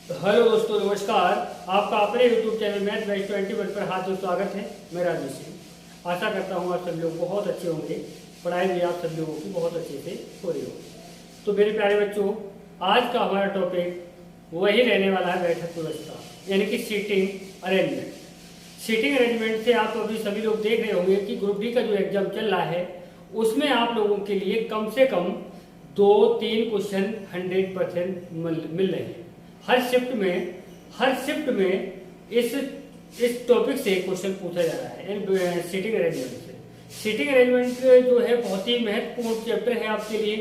Hello दोस्तों, नमस्कार। आपका अपने यूट्यूब चैनल मैथ बैच 21 पर हार्दिक स्वागत है। मैं राजू सिंह आशा करता हूँ आप सभी लोग बहुत अच्छे होंगे। पढ़ाई भी आप सभी लोगों की बहुत अच्छे से हो रही होगी। तो मेरे प्यारे बच्चों, आज का हमारा टॉपिक वही रहने वाला है, बैठक व्यवस्था यानी कि सीटिंग अरेंजमेंट। सीटिंग अरेंजमेंट से आप अभी सभी लोग देख रहे होंगे कि ग्रुप डी का जो एग्जाम चल रहा है उसमें आप लोगों के लिए कम से कम 2-3 क्वेश्चन 100% मिल रहे हैं। हर शिफ्ट में इस टॉपिक से क्वेश्चन पूछा जा रहा है सीटिंग अरेंजमेंट से। सीटिंग अरेंजमेंट जो है बहुत ही महत्वपूर्ण चैप्टर है आपके लिए,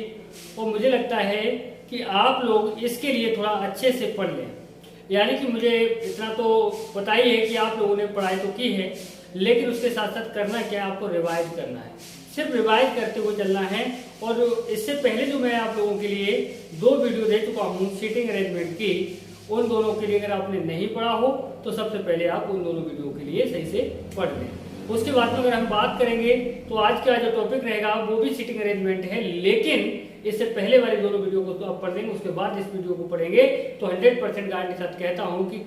और मुझे लगता है कि आप लोग इसके लिए थोड़ा अच्छे से पढ़ लें। यानी कि मुझे इतना तो पता ही है कि आप लोगों ने पढ़ाई तो की है, लेकिन उसके साथ साथ करना क्या है, आपको रिवाइज करना है। सिर्फ रिवाइज करते हुए चलना है। और इससे पहले जो मैं आप लोगों के लिए 2 वीडियो दे चुका हूँ सीटिंग अरेंजमेंट की, उन दोनों के लिए अगर आपने नहीं पढ़ा हो तो सबसे पहले आप उन दोनों वीडियो के लिए सही से पढ़ लें। उसके बाद में अगर हम बात करेंगे तो आज का जो टॉपिक रहेगा वो भी सीटिंग अरेंजमेंट है, लेकिन इससे पहले वाले दोनों वीडियो को तो आप पढ़ लेंगे, उसके बाद इस वीडियो को पढ़ेंगे तो 100% गारंटी के साथ कहता हूँ कि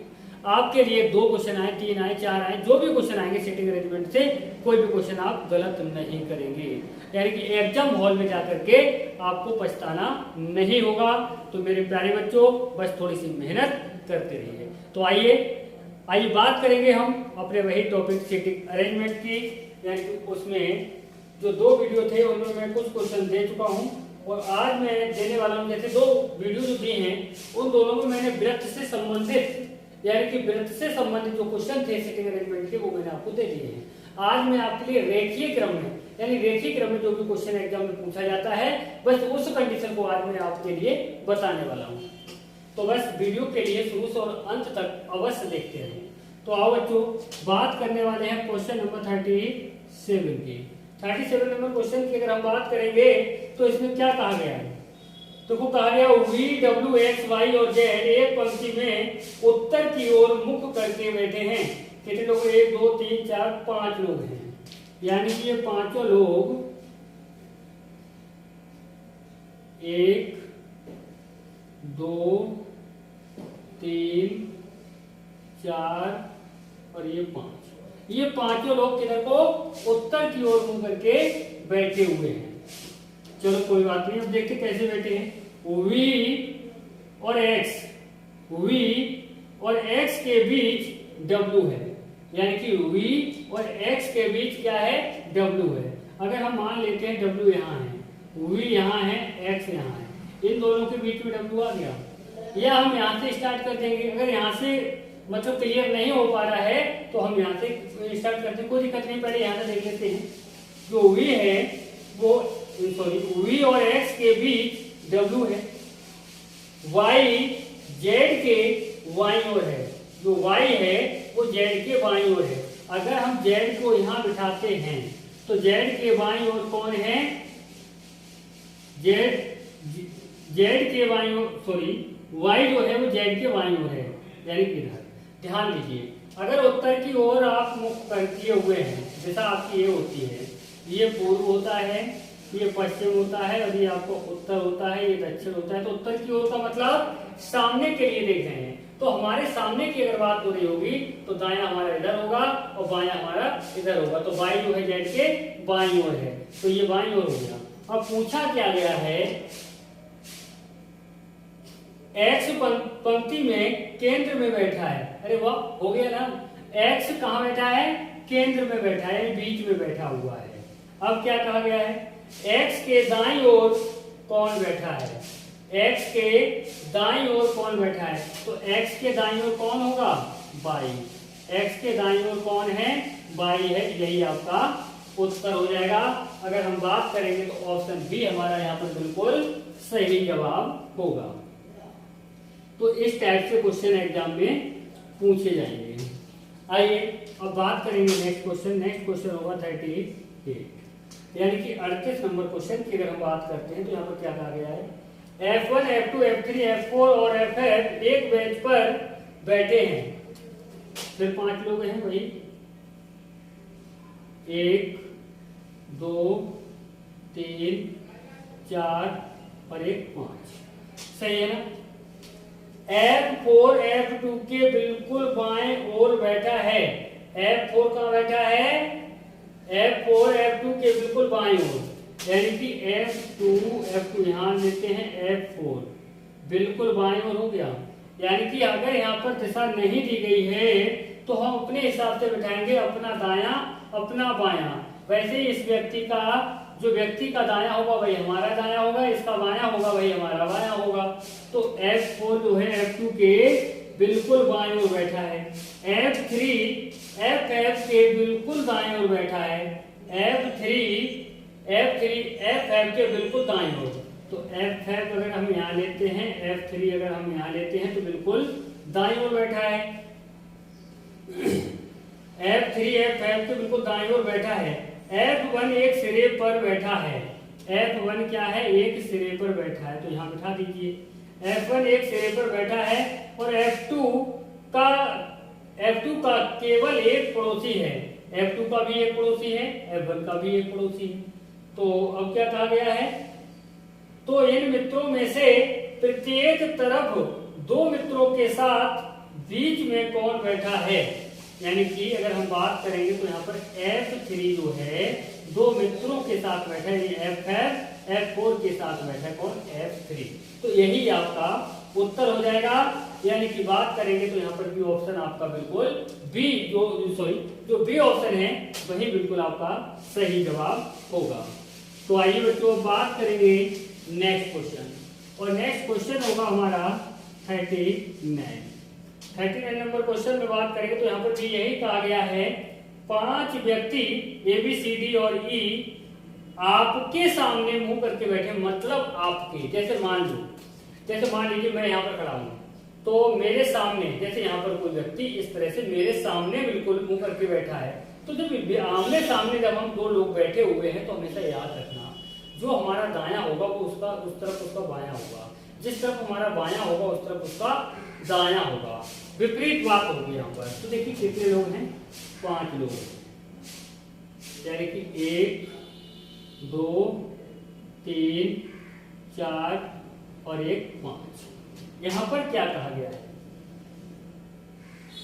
आपके लिए 2 क्वेश्चन आए, 3 आए, 4 आए, जो भी क्वेश्चन आएंगे सीटिंग अरेंजमेंट से, कोई भी क्वेश्चन आप गलत नहीं करेंगे। यानी कि एग्जाम हॉल में जाकर के आपको पछताना नहीं होगा। तो मेरे प्यारे बच्चों, बस थोड़ी सी मेहनत करते रहिए। तो आइए बात करेंगे हम अपने वही टॉपिक सीटिंग अरेंजमेंट की। यानी कि उसमें जो 2 वीडियो थे उनमें मैं कुछ क्वेश्चन दे चुका हूँ, और आज मैं देने वाला हूँ। जैसे 2 वीडियो जो दी हैं उन दोनों में मैंने वृत्त से संबंधित यानी कि वृत्त से संबंधित जो क्वेश्चन थे सीटिंग अरेंजमेंट के, वो मैंने आपको दे दिए हैं। आज मैं आपके लिए रेखीय क्रम में यानी रेखीय क्रम में जो भी क्वेश्चन एग्जाम में पूछा जाता है, बस उस कंडीशन को आज मैं आपके लिए बताने वाला हूँ। तो बस वीडियो के लिए शुरू से और अंत तक अवश्य देखते रहें। तो आओ बच्चों, बात करने वाले हैं क्वेश्चन नंबर 37 की। 37 नंबर क्वेश्चन की अगर हम बात करेंगे तो इसमें क्या कहा गया है, तो कहा गया V, W, X, Y और Z एक पंक्ति में उत्तर की ओर मुख करके बैठे हैं। कितने लोग? 1, 2, 3, 4, 5 लोग हैं। यानी कि ये पांचों लोग 1, 2, 3, 4 और ये 5। ये पांचों लोग किधर को? उत्तर की ओर मुंह करके बैठे हुए हैं। चलो कोई बात नहीं, अब देखते कैसे बैठे हैं। V और X के बीच W है। यानी कि V और X के बीच क्या है? W है। अगर हम मान लेते हैं W यहाँ है, V यहाँ है, X यहाँ है, इन दोनों के बीच में W आ गया। या हम यहाँ से स्टार्ट कर देंगे। अगर यहाँ से मतलब क्लियर नहीं हो पा रहा है तो हम यहाँ से स्टार्ट करते हैं, कोई दिक्कत नहीं। पहले यहाँ से देख लेते हैं। जो V है वो V और X के बीच W है, Y Z के बाईं ओर है। जो Y है वो Z के बाईं ओर है। अगर हम Z को यहाँ बिठाते हैं तो Z के बाईं ओर कौन है? Z के बाईं ओर Y जो है वो Z के बाईं ओर है, यानी कि इधर। ध्यान दीजिए, अगर उत्तर की ओर आप मुख किए हुए हैं, जैसा आपकी ये होती है, ये पूर्व होता है, ये पश्चिम होता है, और ये आपको उत्तर होता है, ये दक्षिण होता है। तो उत्तर की ओर का मतलब सामने के लिए देख रहे हैं। तो हमारे सामने की अगर बात हो रही होगी तो दायां हमारा इधर होगा और बायां हमारा इधर होगा। तो बाई जो है जेड के बाईं ओर है, तो ये बाईं ओर हो गया। अब पूछा क्या गया है, एक्स पंक्ति में केंद्र में बैठा है। अरे वाह, हो गया ना। एक्स कहाँ बैठा है? केंद्र में बैठा है, बीच में बैठा हुआ है। अब क्या कहा गया है? एक्स के दाईं ओर कौन बैठा है? एक्स के दाईं ओर कौन बैठा है? तो एक्स के दाईं ओर कौन होगा? बाई। एक्स के दाईं ओर कौन है? बाई है। यही आपका उत्तर हो जाएगा। अगर हम बात करेंगे तो ऑप्शन बी हमारा यहाँ पर बिल्कुल सही जवाब होगा। तो इस टाइप से क्वेश्चन एग्जाम में पूछे जाएंगे। आइए अब बात करेंगे नेक्स्ट क्वेश्चन। नेक्स्ट क्वेश्चन होगा 38, यानी कि 38 नंबर क्वेश्चन की अगर हम बात करते हैं तो यहाँ पर क्या कहा गया है? F1, F2, F3, F4 और F5 एक बेंच पर बैठे हैं। फिर 5 लोग हैं वही, 1, 2, 3, 4 और 1, 5। सही है ना? F4 F2 के बिल्कुल बाएं ओर बैठा है। F4 कहाँ बैठा है? F4 F2 के बिल्कुल बाएं ओर, यानी कि F2 यहां लेते हैं, F4 बिल्कुल बाएं ओर हो गया। यानी कि अगर यहाँ पर दिशा नहीं दी गई है तो हम अपने हिसाब से बैठाएंगे, अपना दायां अपना बायां। वैसे ही इस व्यक्ति का, जो व्यक्ति का दायां होगा वही हमारा दायां होगा, इसका बायां होगा वही हमारा बायां होगा। तो F4 जो है F2 के बिल्कुल बाएं ओर बैठा है। F3 FF के बिल्कुल दाएं ओर बैठा है। F3 FF के बिल्कुल दाएं ओर। तो FF अगर हम यहाँ लेते हैं, F3 अगर हम यहाँ लेते हैं तो बिल्कुल दाएं ओर बैठा है। F3 FF के बिल्कुल दाएं ओर बैठा है। F1 एक सिरे पर बैठा है। F1 क्या है? एक सिरे पर बैठा है, तो यहाँ बिठा दीजिए। F1 एक सिरे पर बैठा है और F2 का केवल एक पड़ोसी है। F2 का भी एक पड़ोसी है, F1 का भी एक पड़ोसी है। तो अब क्या कहा गया है? तो इन मित्रों में से प्रत्येक तरफ दो मित्रों के साथ बीच में कौन बैठा है? यानी कि अगर हम बात करेंगे तो यहाँ पर F3 जो है दो मित्रों के साथ बैठा है, F4 के साथ बैठा है कौन? F3। तो यही आपका उत्तर हो जाएगा। यानी कि बात करेंगे तो यहाँ पर बी ऑप्शन आपका बिल्कुल जो बी ऑप्शन है वही बिल्कुल आपका सही जवाब होगा। तो आइए बच्चों बात करेंगे नेक्स्ट क्वेश्चन, और नेक्स्ट क्वेश्चन होगा हमारा 39 नंबर क्वेश्चन में बात करेंगे तो यहाँ पर भी यही कहा गया है, 5 व्यक्ति ABCD और E आपके सामने मुंह करके बैठे, मतलब आपके, जैसे मान लीजिए मैं यहाँ पर खड़ा हूँ, तो मेरे सामने, जैसे यहाँ पर कोई व्यक्ति इस तरह से मेरे सामने बिल्कुल मुंह करके बैठा है, तो जब आमने सामने जब हम दो लोग बैठे हुए हैं तो हमेशा याद रखना, जो हमारा दायां होगा वो उस तरफ उसका बायां होगा, जिस तरफ हमारा बायां होगा उस तरफ उसका दायां होगा। विपरीत बात होगी यहाँ पर। तो देखिए कितने लोग हैं? 5 लोग, यानी कि 1 2 3 4 और 1 5। यहाँ पर क्या कहा गया है?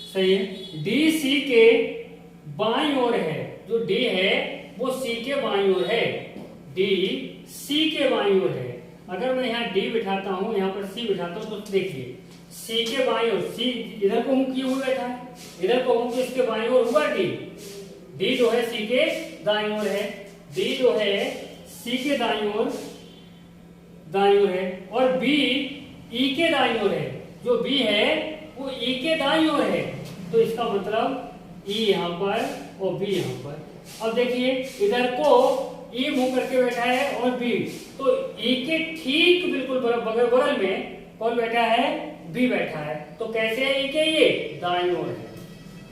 सही है, D C के बाईं ओर है। जो D है वो C के बाईं ओर है, D C के बाईं ओर है। अगर मैं यहाँ D बिठाता हूँ, यहाँ पर C बिठाता हूँ, तो देखिए C के बाईं ओर, C इधर को मुंह किए हुए बैठा है, इधर को मुंह, इसके बाईं ओर हुआ D जो है C के दाईं ओर है, D जो है C के दाईं ओर है, और B E के दाईं ओर है। जो B है वो E के दाईं ओर है, तो इसका मतलब E यहाँ पर और B यहाँ पर। अब देखिए इधर को E मुंह करके बैठा है और B, तो E के ठीक बिल्कुल बगल में कौन बैठा है? B बैठा है। तो कैसे है E के? ये दाईं ओर है।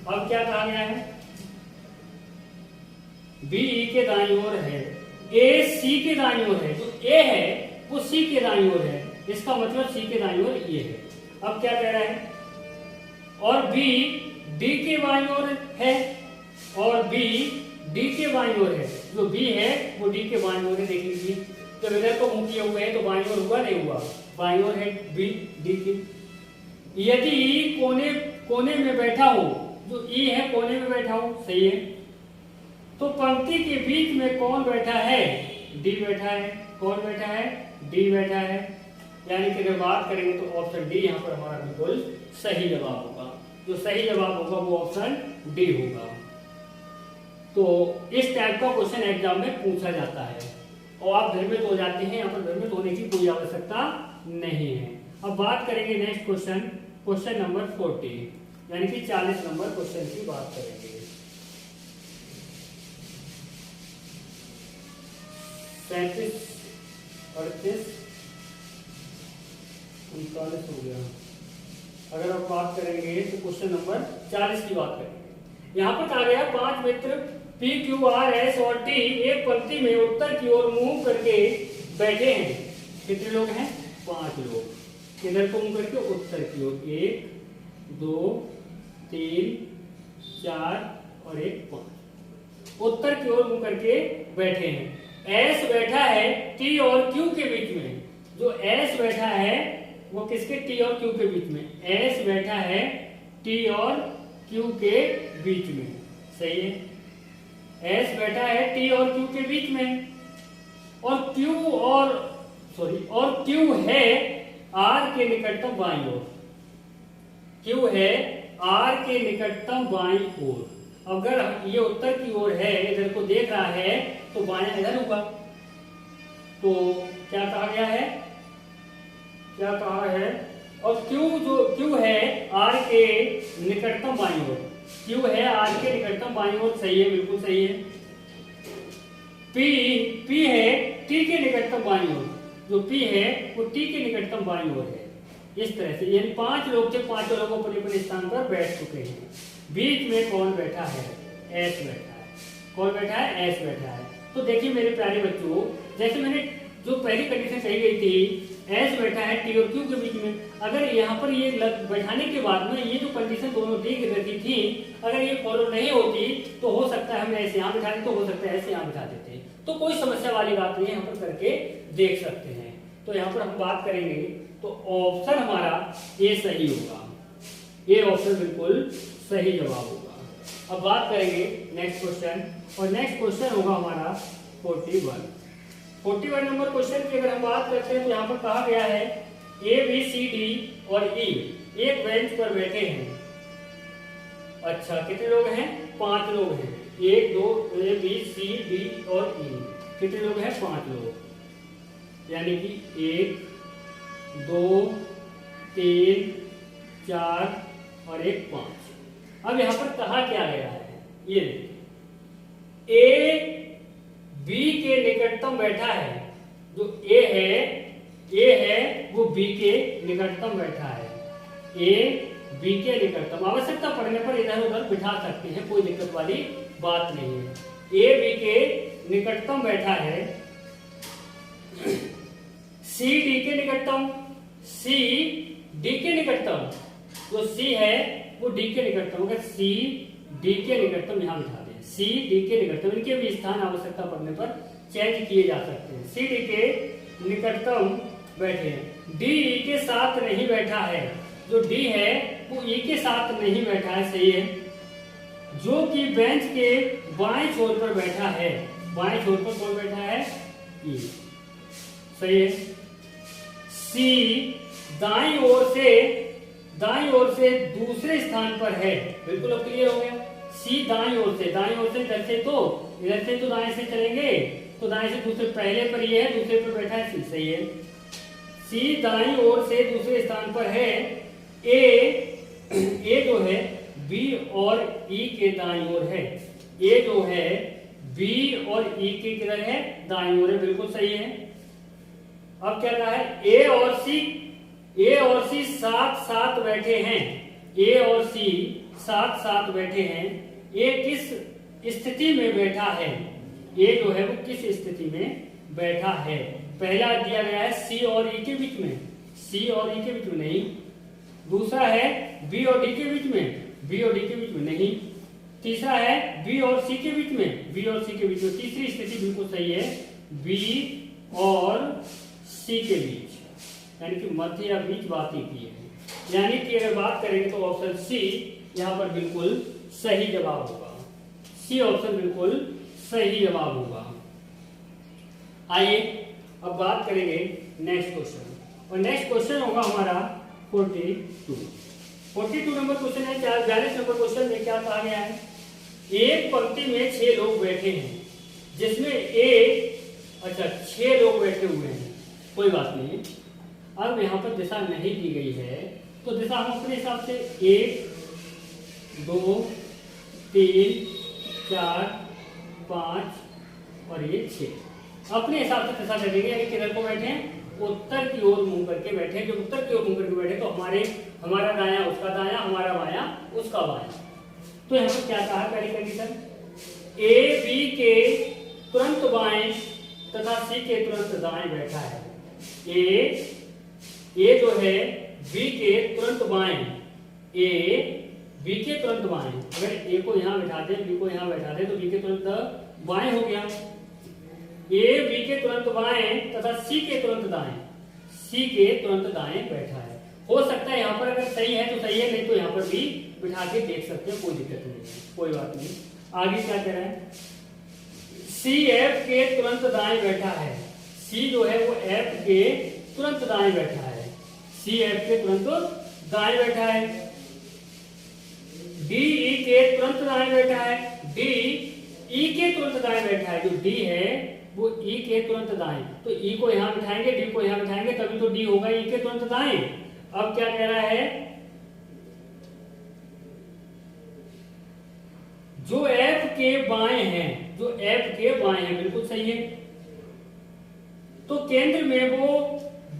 अब क्या कहा गया है? B E के दाईं ओर है, A C के दाईं ओर है। जो A है वो C के दाईं ओर है, इसका मतलब C के दाईं ओर ये है। अब क्या कह रहा है? और B D के बाईं ओर है और B D के बाईं ओर है। जो B है वो D के बाईं ओर है। देख लीजिए, जब इधर को मुंह किए हुए हैं तो बाईं ओर हुआ नहीं हुआ? बाईं ओर है B D के। यदि E कोने में बैठा हो, जो E है कोने में बैठा हो, सही है, तो पंक्ति के बीच में कौन बैठा है? D बैठा है। कौन बैठा है? D बैठा है। यानी कि अगर बात करेंगे तो ऑप्शन डी यहाँ पर हमारा बिल्कुल सही जवाब होगा। जो सही जवाब होगा वो ऑप्शन डी होगा। तो इस टाइप का क्वेश्चन एग्जाम में पूछा जाता है और आप भ्रमित हो जाते हैं। यहाँ पर भ्रमित होने की कोई आवश्यकता नहीं है। अब बात करेंगे नेक्स्ट क्वेश्चन नंबर 40, यानी कि 40 नंबर क्वेश्चन की बात करेंगे। 37 38 39 हो गया। अगर आप बात करेंगे तो क्वेश्चन नंबर 40 की बात करेंगे। यहाँ पर कहा गया 5 मित्र P Q R S और T एक पंक्ति में उत्तर की ओर मुंह करके बैठे हैं। कितने लोग हैं? 5 लोग। इधर को मुंह करके उत्तर की ओर, 1 2 3 4 और 1 5। उत्तर की ओर मुंह करके बैठे हैं। S बैठा है T और Q के बीच में। जो S बैठा है वो किसके, टी और क्यू के बीच में। एस बैठा है टी और क्यू के बीच में, सही है। एस बैठा है टी और क्यू के बीच में, और क्यू है आर के निकटतम बाईं ओर। क्यू है आर के निकटतम बाईं ओर। अगर ये उत्तर की ओर है, इधर को देख रहा है, तो बायां इधर होगा। तो क्या कहा गया है, क्या कहा है, और क्यू है आर के निकटतम बाईं ओर। क्यू है आर के निकटतम बाईं ओर, सही है, बिल्कुल सही है। पी है टी के निकटतम बाईं ओर। जो पी है वो टी के निकटतम बाईं ओर है। इस तरह से यानी 5 लोग थे, 5 लोग अपने अपने स्थान पर बैठ चुके हैं। बीच में कौन बैठा है, एस बैठा है। कौन बैठा है, एस बैठा है। तो देखिए मेरे प्यारे बच्चों, जैसे मैंने जो पहली कंडीशन कही गई थी, एस बैठा है टी और क्यू के बीच में, अगर यहाँ पर ये बैठाने के बाद में ये जो कंडीशन दोनों दी रखी थी, अगर ये फॉलो नहीं होती तो हो सकता है हम ऐसे यहाँ बिठा देते, तो हो सकता है ऐसे यहाँ बिठा देते। तो कोई समस्या वाली बात नहीं है, यहाँ पर करके देख सकते हैं। तो यहाँ पर हम बात करेंगे तो ऑप्शन हमारा ए सही होगा। ये ऑप्शन बिल्कुल सही जवाब होगा। अब बात करेंगे नेक्स्ट क्वेश्चन, और नेक्स्ट क्वेश्चन होगा हमारा 41 नंबर क्वेश्चन की अगर हम बात करते हैं तो यहाँ पर कहा गया है ए बी सी डी और ई एक बेंच पर बैठे हैं। अच्छा, कितने लोग हैं, 5 लोग हैं। 1 2 ए बी सी डी और ई, कितने लोग हैं, 5 लोग। यानी कि 1 2 3 4 और 1 5। अब यहाँ पर कहा क्या गया है, ये ए बी के निकटतम बैठा है। जो ए है वो बी के निकटतम बैठा है। ए बी के निकटतम, आवश्यकता पड़ने पर इधर उधर बिठा सकते हैं, कोई दिक्कत वाली बात नहीं है। ए बी के निकटतम बैठा है। सी डी के निकटतम, सी डी के निकटतम, जो सी है वो डी के निकटतम, अगर सी डी के निकटतम यहां बिठा दें, सी डी के निकटतम, इनके भी स्थान आवश्यकता पड़ने पर चेंज किए जा सकते हैं। सी डी के निकटतम बैठे हैं। डी ई के साथ नहीं बैठा है। जो डी है वो ई के साथ नहीं बैठा है, सही है। जो कि बेंच के बाएं छोर पर बैठा है। बाएं छोर पर कौन बैठा है, ई, सही है। सी दाईं ओर से दूसरे स्थान पर है। बिल्कुल अब क्लियर हो गया। सी दाईं ओर से इधर से तो दाएं से चलेंगे, तो दाएं से दूसरे, पहले पर ये है, दूसरे पर बैठा है सी, सही है। सी दाईं ओर से दूसरे स्थान पर है। ए जो है बी और ई के दाईं ओर है। ए जो है बी और ई के किधर है, दाईं ओर है, बिल्कुल सही है। अब क्या रहा है, ए और सी साथ साथ बैठे हैं। ए और सी साथ साथ बैठे हैं। ए किस स्थिति में बैठा है, ए जो है वो किस स्थिति में बैठा है। पहला दिया गया है सी और ई के बीच में, सी और ई के बीच में नहीं। दूसरा है बी और डी के बीच में, बी और डी के बीच में नहीं। तीसरा है बी और सी के बीच में, बी और सी के बीच में। तीसरी स्थिति बिल्कुल सही है, बी और सी के बीच, यानी कि मध्य या बीच बात ही की है। यानी कि अगर बात करेंगे तो ऑप्शन सी यहाँ पर बिल्कुल सही जवाब होगा। सी ऑप्शन बिल्कुल सही जवाब होगा। आइए अब बात करेंगे नेक्स्ट क्वेश्चन, और नेक्स्ट क्वेश्चन होगा हमारा 42 नंबर क्वेश्चन है। 42 नंबर क्वेश्चन में क्या कहा गया है, एक पंक्ति में 6 लोग बैठे हैं, जिसमें अच्छा 6 लोग बैठे हुए हैं, कोई बात नहीं। अब यहाँ पर दिशा नहीं दी गई है, तो दिशा हम अपने हिसाब से 1 2 3 4 5 और ये 6 अपने हिसाब से दिशा दे देंगे। यानी किधर को बैठे हैं, उत्तर की ओर मुंह करके बैठे हैं। जो उत्तर की ओर मुंह करके बैठे तो हमारा दायां उसका दायां, हमारा बायां उसका बायां। तो यहाँ पर क्या कहा पहली कंडीशन, ए बी के तुरंत बाएं तथा सी के तुरंत दाएं बैठा है। ए जो है बी के तुरंत बाएं, ए बी के तुरंत बाएं। अगर ए को यहां बैठा दे, बी को यहां बैठा दे, तो बी के तुरंत बाएं हो गया। ए बी के तुरंत बाएं तथा सी के तुरंत दाएं, सी के तुरंत दाएं बैठा है। हो सकता है यहाँ पर अगर सही है तो सही है, नहीं तो यहाँ पर भी बिठा के देख सकते हो, कोई दिक्कत नहीं है, कोई बात नहीं। आगे क्या कह रहे हैं, सी एफ के तुरंत दाएं बैठा है। सी जो है वो एफ के तुरंत दाएं बैठा है, सी एफ के तुरंत दाएं बैठा है। डी ई के तुरंत दाएं बैठा है, डी ई के तुरंत दाएं बैठा है। जो डी है वो ई के तुरंत दाएं, तो ई को यहां बिठाएंगे, डी को यहां बिठाएंगे, तभी तो डी होगा ई के तुरंत दाएं। अब क्या कह रहा है, जो एफ के बाएं हैं, जो एफ के बाएं हैं, बिल्कुल सही है। तो केंद्र में वो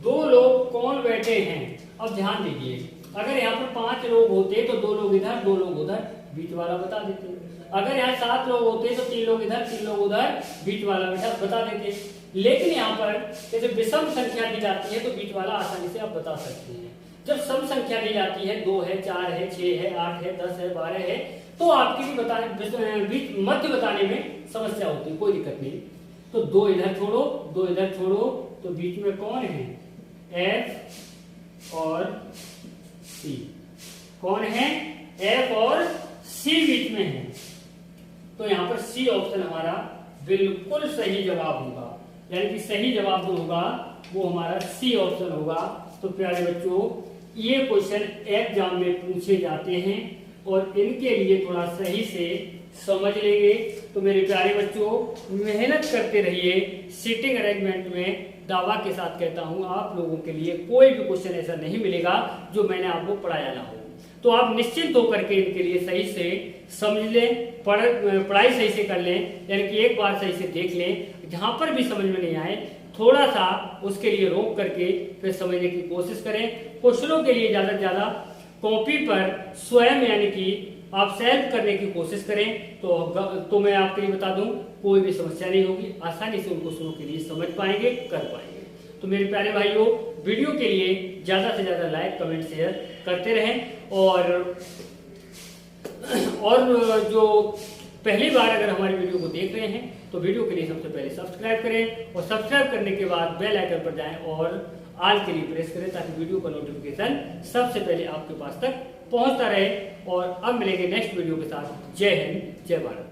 दो लोग कौन बैठे हैं। अब ध्यान दीजिए, अगर यहाँ पर 5 लोग होते तो 2 लोग इधर 2 लोग उधर, बीच वाला बता देते। अगर यहाँ 7 लोग होते तो 3 लोग इधर 3 लोग उधर, बीच वाला बता देते। लेकिन यहाँ पर जैसे विषम संख्या दी जाती है तो बीच वाला आसानी से आप बता सकते हैं। जब सम संख्या दी जाती है 2 है, 4 है, 6 है, 8 है, 10 है, 12 है, तो आपके लिए मध्य बताने में समस्या होती है, कोई दिक्कत नहीं। तो 2 इधर छोड़ो, 2 इधर छोड़ो, तो बीच में कौन है, एफ और सी। कौन है, एफ और सी बीच में है। तो यहां पर सी ऑप्शन हमारा बिल्कुल सही जवाब होगा, यानी कि सही जवाब जो होगा वो हमारा सी ऑप्शन होगा। तो प्यारे बच्चों, ये क्वेश्चन एग्जाम में पूछे जाते हैं और इनके लिए थोड़ा सही से समझ लेंगे। तो मेरे प्यारे बच्चों, मेहनत करते रहिए। सीटिंग अरेंजमेंट में दावा के साथ कहता हूं, आप लोगों के लिए कोई भी क्वेश्चन ऐसा नहीं मिलेगा जो मैंने आपको पढ़ाया ना हो। तो आप निश्चिंत होकर के इनके लिए सही से समझ लें, पढ़ाई सही से कर लें, यानी कि एक बार सही से देख लें। जहां पर भी समझ में नहीं आए थोड़ा सा उसके लिए रोक करके फिर समझने की कोशिश करें। क्वेश्चनों के लिए ज्यादा से ज्यादा कॉपी पर स्वयं यानी कि आप सेल्फ करने की कोशिश करें, तो मैं आपके लिए बता दूं, कोई भी समस्या नहीं होगी, आसानी से उन क्वेश्चनों के लिए समझ पाएंगे, कर पाएंगे। तो मेरे प्यारे भाइयों, वीडियो के लिए ज्यादा से ज्यादा लाइक कमेंट शेयर करते रहें। और जो पहली बार अगर हमारी वीडियो को देख रहे हैं तो वीडियो के लिए सबसे पहले सब्सक्राइब करें और सब्सक्राइब करने के बाद बेल आइकन पर जाएं और ऑल के लिए प्रेस करें, ताकि वीडियो का नोटिफिकेशन सबसे पहले आपके पास तक पहुंचता रहे। और अब मिलेंगे नेक्स्ट वीडियो के साथ। जय हिंद, जय भारत।